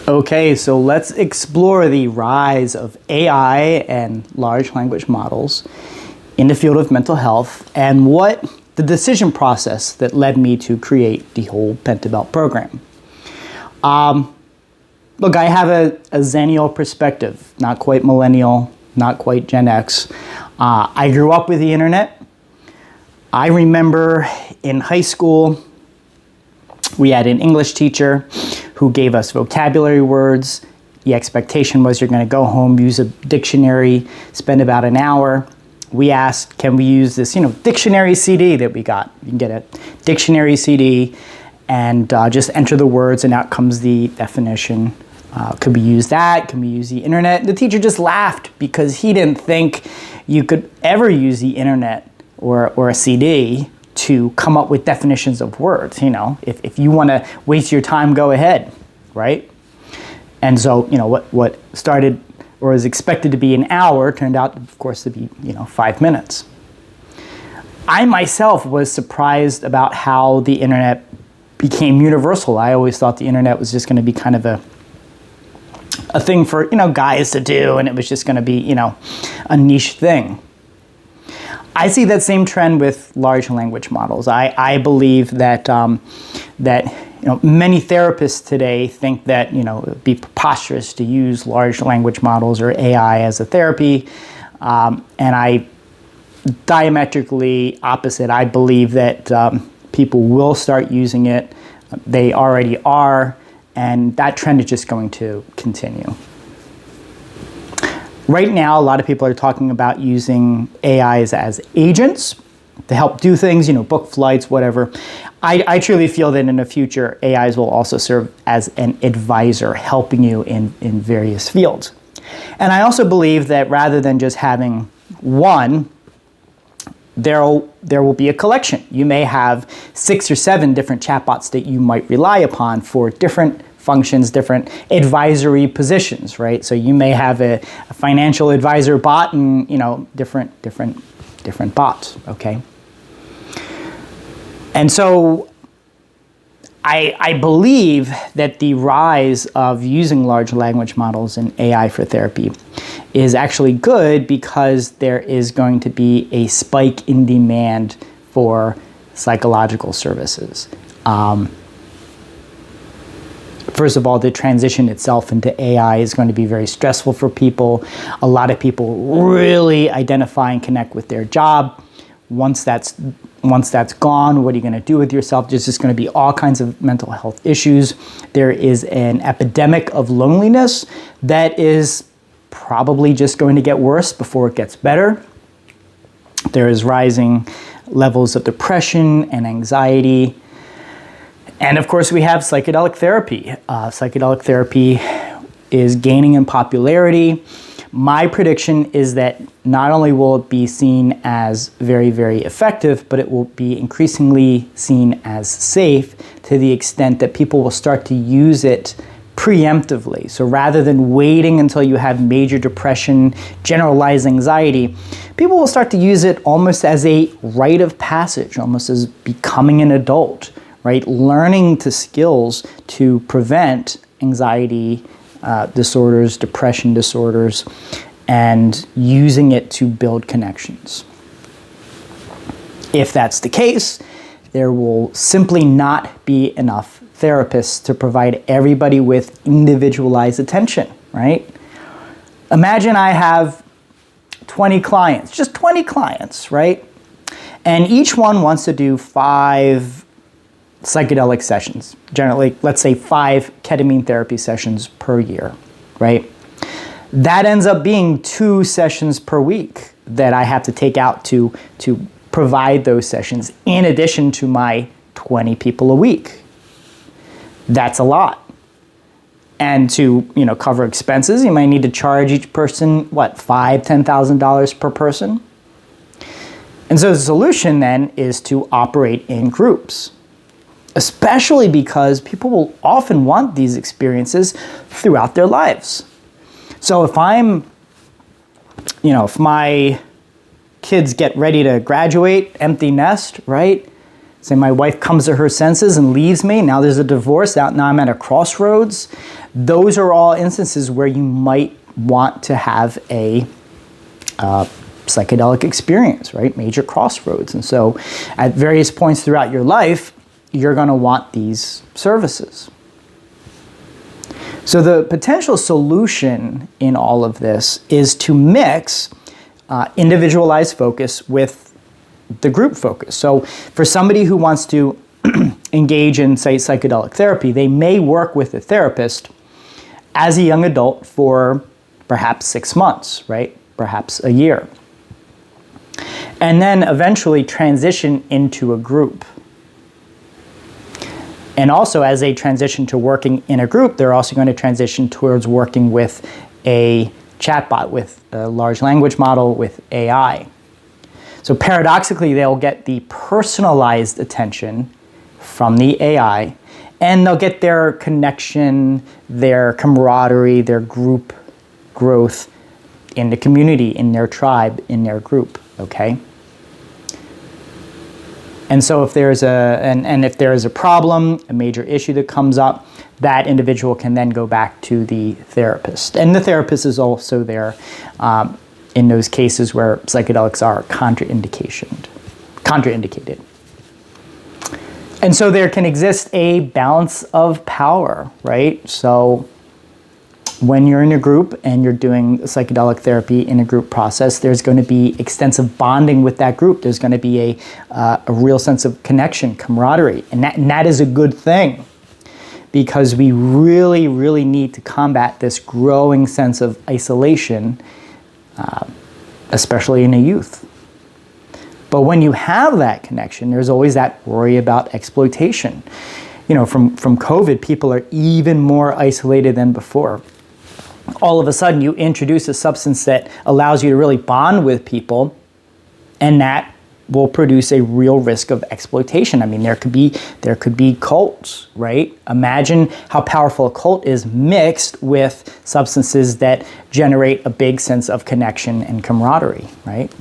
Okay, so let's explore the rise of AI and large language models in the field of mental health and what the decision process that led me to create the whole Pentabelt program. Look, I have a Xennial perspective, not quite millennial, not quite Gen X. I grew up with the internet. I remember in high school, we had an English teacher who gave us vocabulary words. The expectation was you're going to go home, use a dictionary, spend about an hour. We asked, can we use this, dictionary CD that we got? You can get a dictionary CD and just enter the words and out comes the definition. Could we use that? Can we use the internet? The teacher just laughed because he didn't think you could ever use the internet or a CD to come up with definitions of words. If you want to waste your time, go ahead, right? And so, what started or was expected to be an hour turned out, of course, to be, 5 minutes. I myself was surprised about how the internet became universal. I always thought the internet was just going to be kind of a thing for, guys to do, and it was just going to be, a niche thing. I see that same trend with large language models. I believe that many therapists today think that it would be preposterous to use large language models or AI as a therapy, and I diametrically opposite. I believe that people will start using it. They already are, and that trend is just going to continue. Right now, a lot of people are talking about using AIs as agents to help do things, book flights, whatever. I truly feel that in the future, AIs will also serve as an advisor, helping you in various fields. And I also believe that rather than just having one, there will be a collection. You may have 6 or 7 different chatbots that you might rely upon for different functions, different advisory positions, right? So you may have a financial advisor bot and, different bots, okay? And so I believe that the rise of using large language models and AI for therapy is actually good because there is going to be a spike in demand for psychological services. First of all, the transition itself into AI is going to be very stressful for people. A lot of people really identify and connect with their job. Once that's gone, what are you going to do with yourself? There's just going to be all kinds of mental health issues. There is an epidemic of loneliness that is probably just going to get worse before it gets better. There is rising levels of depression and anxiety. And of course, we have psychedelic therapy. Psychedelic therapy is gaining in popularity. My prediction is that not only will it be seen as very, very effective, but it will be increasingly seen as safe to the extent that people will start to use it preemptively. So rather than waiting until you have major depression, generalized anxiety, people will start to use it almost as a rite of passage, almost as becoming an adult. Right? Learning the skills to prevent anxiety disorders, depression disorders, and using it to build connections. If that's the case, there will simply not be enough therapists to provide everybody with individualized attention, right? Imagine I have 20 clients, just 20 clients, right? And each one wants to do 5 psychedelic sessions, generally, let's say 5 ketamine therapy sessions per year, right? That ends up being 2 sessions per week that I have to take out to provide those sessions in addition to my 20 people a week. That's a lot. And to cover expenses, you might need to charge each person, $5,000, $10,000 per person? And so the solution then is to operate in groups, especially because people will often want these experiences throughout their lives. So if if my kids get ready to graduate, empty nest, right? Say my wife comes to her senses and leaves me. Now there's a divorce. Now I'm at a crossroads. Those are all instances where you might want to have a psychedelic experience, right? Major crossroads. And so at various points throughout your life, you're going to want these services. So the potential solution in all of this is to mix individualized focus with the group focus. So for somebody who wants to engage in, say, psychedelic therapy, they may work with a therapist as a young adult for perhaps 6 months, right? Perhaps a year. And then eventually transition into a group. And also as they transition to working in a group, they're also going to transition towards working with a chatbot, with a large language model, with AI. So paradoxically, they'll get the personalized attention from the AI, and they'll get their connection, their camaraderie, their group growth in the community, in their tribe, in their group, okay? And so if there's if there is a problem, a major issue that comes up, that individual can then go back to the therapist. And the therapist is also there in those cases where psychedelics are contraindicated. And so there can exist a balance of power, right? So when you're in a group and you're doing psychedelic therapy in a group process, there's going to be extensive bonding with that group. There's going to be a real sense of connection, camaraderie, and that is a good thing, because we really, really need to combat this growing sense of isolation, especially in a youth. But when you have that connection, there's always that worry about exploitation. You know, from COVID, people are even more isolated than before. All of a sudden, you introduce a substance that allows you to really bond with people, and that will produce a real risk of exploitation. I mean, there could be cults, right? Imagine how powerful a cult is mixed with substances that generate a big sense of connection and camaraderie, right?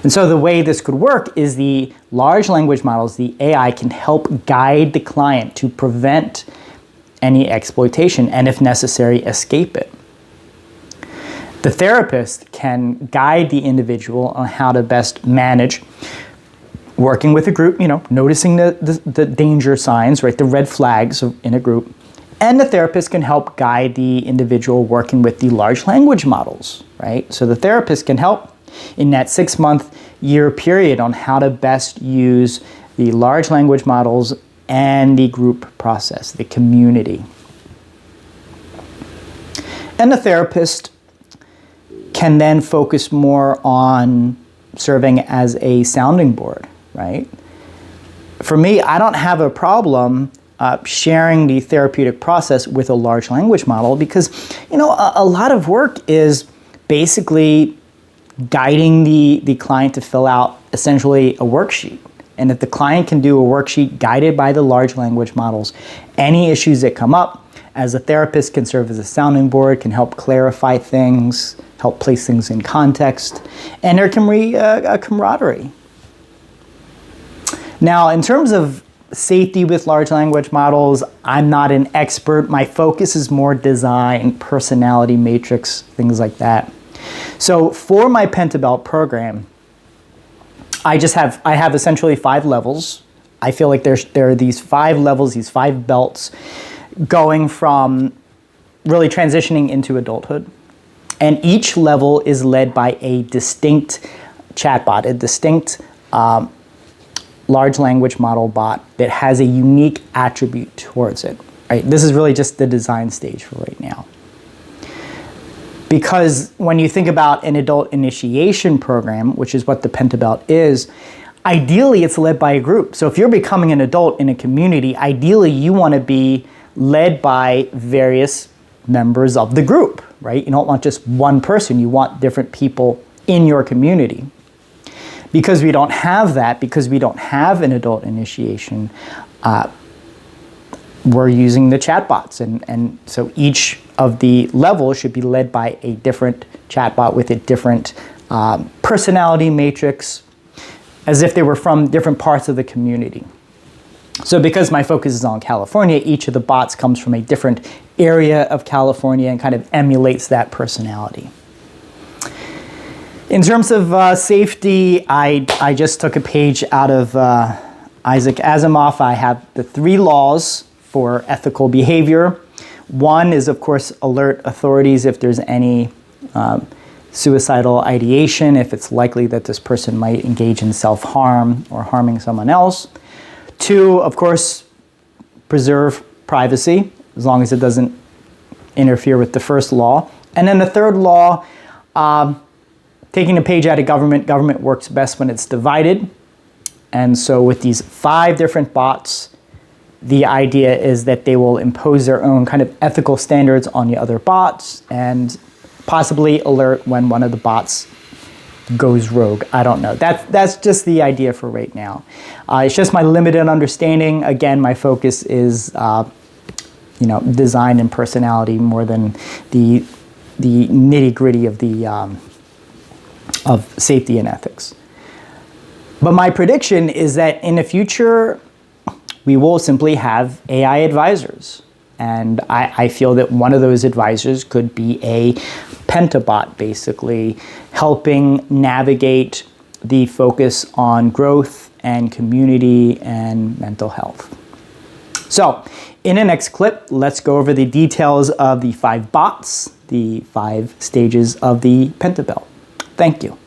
And so the way this could work is the large language models, the AI, can help guide the client to prevent any exploitation and, if necessary, escape it. The therapist can guide the individual on how to best manage working with a group, you know, noticing the danger signs, right, the red flags in a group. And the therapist can help guide the individual working with the large language models, right? So the therapist can help in that 6-month-year period on how to best use the large language models and the group process, the community. And the therapist can then focus more on serving as a sounding board, right? For me, I don't have a problem sharing the therapeutic process with a large language model, because, you know, a lot of work is basically guiding the client to fill out essentially a worksheet. And if the client can do a worksheet guided by the large language models, any issues that come up, as a therapist, can serve as a sounding board, can help clarify things, help place things in context, and there can be a camaraderie. Now, in terms of safety with large language models, I'm not an expert. My focus is more design, personality matrix, things like that. So for my Pentabelt program, I have essentially 5 levels. I feel like there are these 5 levels, these 5 belts, going from really transitioning into adulthood. And each level is led by a distinct chatbot, a distinct large language model bot that has a unique attribute towards it. Right? This is really just the design stage for right now. Because when you think about an adult initiation program, which is what the Pentabelt is, ideally it's led by a group. So if you're becoming an adult in a community, ideally you want to be led by various members of the group, right? You don't want just one person, you want different people in your community. Because we don't have that, because we don't have an adult initiation, we're using the chatbots. And so each of the levels should be led by a different chatbot with a different personality matrix, as if they were from different parts of the community. So because my focus is on California, each of the bots comes from a different area of California and kind of emulates that personality. In terms of safety, I just took a page out of Isaac Asimov. I have the 3 laws for ethical behavior. One is, of course, alert authorities if there's any suicidal ideation, if it's likely that this person might engage in self-harm or harming someone else. 2, of course, preserve privacy, as long as it doesn't interfere with the first law. And then the 3rd law, taking a page out of government, government works best when it's divided. And so with these 5 different bots, the idea is that they will impose their own kind of ethical standards on the other bots and possibly alert when one of the bots goes rogue. I don't know. That's just the idea for right now. It's just my limited understanding. Again, my focus is design and personality more than the nitty-gritty of safety and ethics. But my prediction is that in the future, we will simply have AI advisors. And I feel that one of those advisors could be a pentabot, basically helping navigate the focus on growth and community and mental health. So in the next clip, let's go over the details of the 5 bots, the 5 stages of the pentabelt. Thank you.